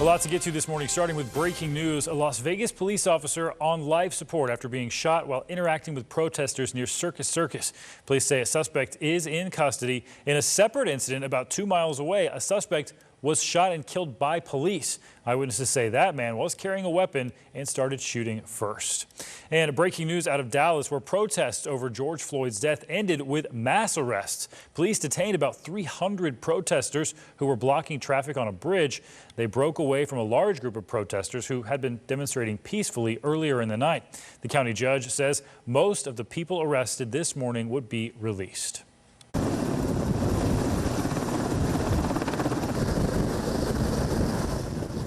A lot to get to this morning, starting with breaking news. A Las Vegas police officer on life support after being shot while interacting with protesters near Circus. Police say a suspect is in custody. In a separate incident about 2 miles away, a suspect was shot and killed by police. Eyewitnesses say that man was carrying a weapon and started shooting first. And breaking news out of Dallas, where protests over George Floyd's death ended with mass arrests. Police detained about 300 protesters who were blocking traffic on a bridge. They broke away from a large group of protesters who had been demonstrating peacefully earlier in the night. The county judge says most of the people arrested this morning would be released.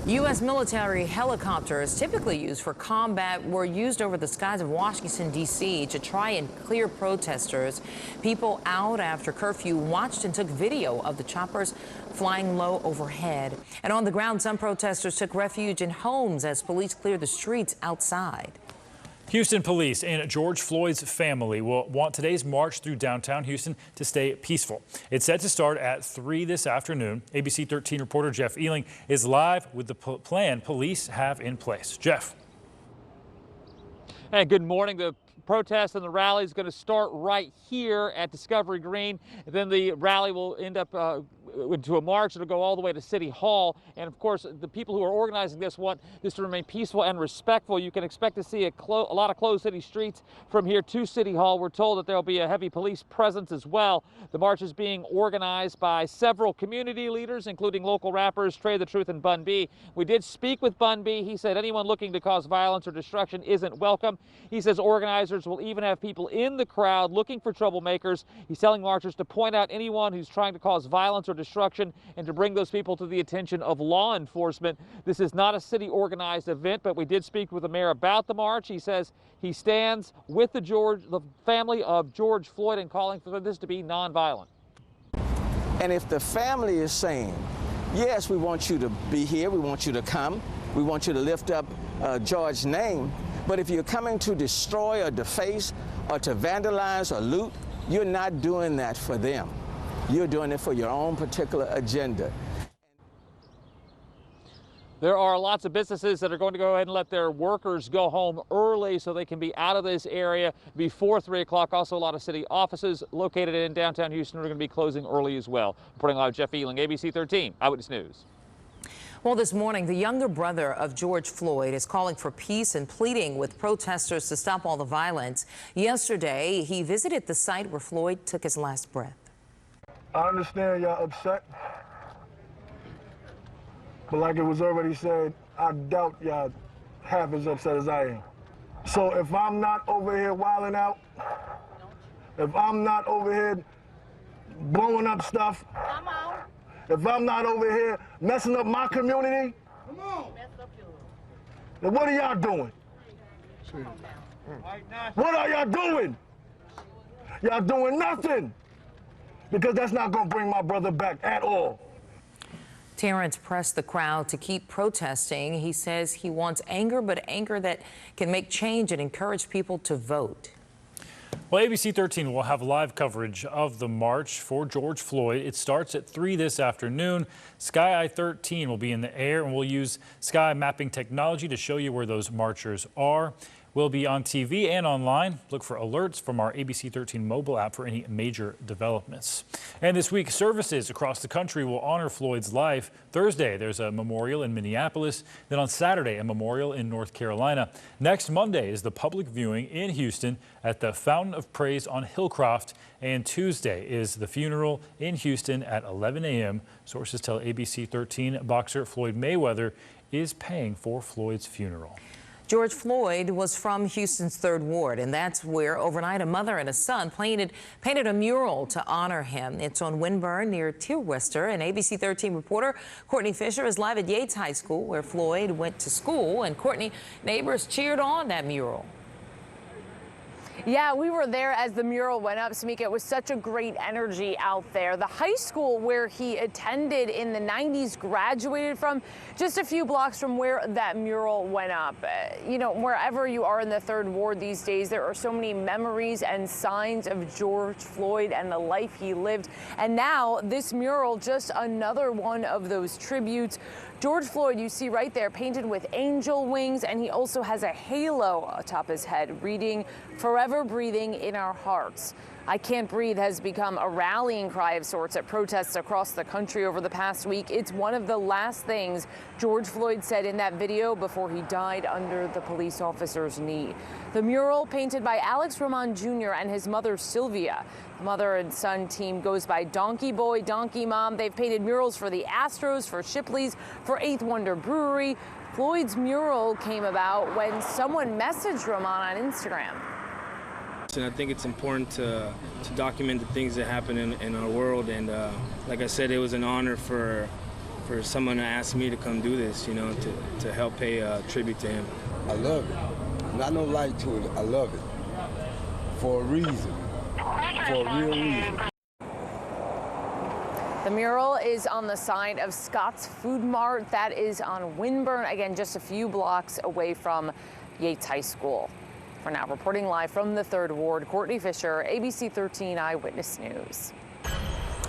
U.S. military helicopters, typically used for combat, were used over the skies of Washington, D.C. to try and clear protesters. People out after curfew watched and took video of the choppers flying low overhead. And on the ground, some protesters took refuge in homes as police cleared the streets outside. Houston police and George Floyd's family will want today's march through downtown Houston to stay peaceful. It's set to start at 3 this afternoon. ABC 13 reporter Jeff Ealing is live with the plan police have in place. Jeff. Hey, good morning. The protest and the rally is going to start right here at Discovery Green. Then the rally will end up into a march. It'll go all the way to City Hall. And of course, the people who are organizing this want this to remain peaceful and respectful. You can expect to see a lot of closed city streets from here to City Hall. We're told that there will be a heavy police presence as well. The march is being organized by several community leaders, including local rappers Trey the Truth and Bun B. We did speak with Bun B. He said anyone looking to cause violence or destruction isn't welcome. He says organizers will even have people in the crowd looking for troublemakers. He's telling marchers to point out anyone who's trying to cause violence or destruction and to bring those people to the attention of law enforcement. This is not a city organized event, but we did speak with the mayor about the march. He says he stands with the family of George Floyd and calling for this to be nonviolent. And if the family is saying, yes, we want you to be here, we want you to come, we want you to lift up George's name, but if you're coming to destroy or deface or to vandalize or loot, you're not doing that for them. You're doing it for your own particular agenda. There are lots of businesses that are going to go ahead and let their workers go home early so they can be out of this area before 3 o'clock. Also, a lot of city offices located in downtown Houston are going to be closing early as well. Reporting live, Jeff Ealing, ABC 13 Eyewitness News. Well, this morning, the younger brother of George Floyd is calling for peace and pleading with protesters to stop all the violence. Yesterday, he visited the site where Floyd took his last breath. I understand y'all upset, but like it was already said, I doubt y'all half as upset as I am. So if I'm not over here wilding out, if I'm not over here blowing up stuff, if I'm not over here messing up my community, then what are y'all doing? What are y'all doing? Y'all doing nothing. Because that's not going to bring my brother back at all. Terrence pressed the crowd to keep protesting. He says he wants anger, but anger that can make change and encourage people to vote. Well, ABC 13 will have live coverage of the march for George Floyd. It starts at 3 this afternoon. Sky Eye 13 will be in the air, and we'll use sky mapping technology to show you where those marchers are. We'll be on TV and online. Look for alerts from our ABC 13 mobile app for any major developments. And this week, services across the country will honor Floyd's life. Thursday, there's a memorial in Minneapolis. Then on Saturday, a memorial in North Carolina. Next Monday is the public viewing in Houston at the Fountain of Praise on Hillcroft. And Tuesday is the funeral in Houston at 11 a.m. Sources tell ABC 13 boxer Floyd Mayweather is paying for Floyd's funeral. George Floyd was from Houston's 3rd Ward, and that's where overnight a mother and a son painted a mural to honor him. It's on Winburn near Tearwester, and ABC 13 reporter Courtney Fisher is live at Yates High School, where Floyd went to school. And Courtney, neighbors cheered on that mural. Yeah, we were there as the mural went up, Samika. It was such a great energy out there. The high school where he attended in the 90s graduated from, just a few blocks from where that mural went up. You know, wherever you are in the Third Ward these days, there are so many memories and signs of George Floyd and the life he lived. And now this mural, just another one of those tributes. George Floyd, you see right there, painted with angel wings, and he also has a halo atop his head reading, "Forever breathing in our hearts." "I Can't Breathe" has become a rallying cry of sorts at protests across the country over the past week. It's one of the last things George Floyd said in that video before he died under the police officer's knee. The mural, painted by Alex Roman Jr. and his mother Sylvia. The mother and son team goes by Donkey Boy, Donkey Mom. They've painted murals for the Astros, for Shipley's, for Eighth Wonder Brewery. Floyd's mural came about when someone messaged Roman on Instagram. And I think it's important to document the things that happen in our world. And like I said, it was an honor for someone to ask me to come do this, you know, to help pay a tribute to him. I love it. Not no light to it. I love it. For a reason. For a real reason. The mural is on the side of Scott's Food Mart. That is on Winburn, again, just a few blocks away from Yates High School. For now, reporting live from the Third Ward, Courtney Fisher, ABC 13 Eyewitness News.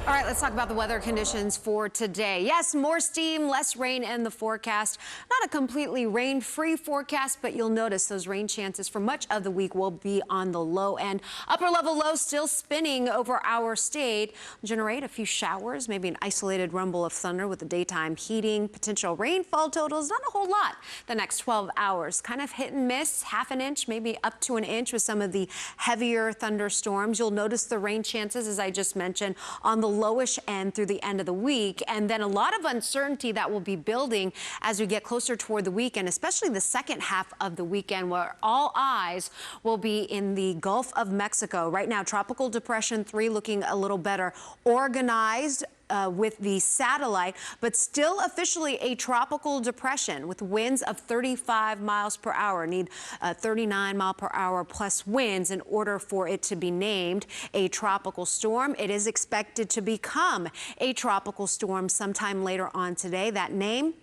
All right, let's talk about the weather conditions for today. Yes, more steam, less rain in the forecast. Not a completely rain-free forecast, but you'll notice those rain chances for much of the week will be on the low end. Upper level low still spinning over our state. Generate a few showers, maybe an isolated rumble of thunder with the daytime heating. Potential rainfall totals, not a whole lot the next 12 hours. Kind of hit and miss, half an inch, maybe up to an inch with some of the heavier thunderstorms. You'll notice the rain chances, as I just mentioned, on the lowish end through the end of the week, and then a lot of uncertainty that will be building as we get closer toward the weekend, especially the second half of the weekend, where all eyes will be in the Gulf of Mexico. Right now, Tropical Depression 3 looking a little better organized with the satellite, but still officially a tropical depression with winds of 35 miles per hour. Need 39 mile per hour plus winds in order for it to be named a tropical storm. It is expected to become a tropical storm sometime later on today. That name,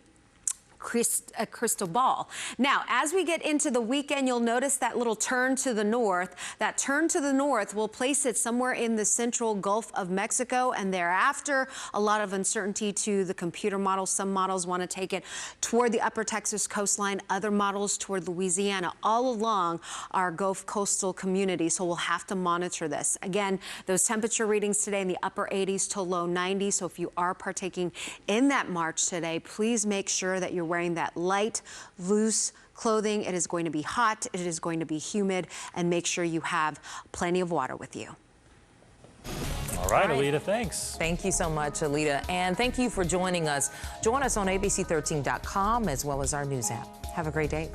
Cristobal. Now, as we get into the weekend, you'll notice that little turn to the north. That turn to the north will place it somewhere in the central Gulf of Mexico, and thereafter, a lot of uncertainty to the computer models. Some models want to take it toward the upper Texas coastline, other models toward Louisiana, all along our Gulf coastal community. So we'll have to monitor this. Again, those temperature readings today in the upper 80s to low 90s. So if you are partaking in that march today, please make sure that you're wearing that light, loose clothing. It is going to be hot, it is going to be humid, and make sure you have plenty of water with you. All right, Alita, thanks. Thank you so much, Alita, and thank you for joining us. Join us on ABC13.com as well as our news app. Have a great day.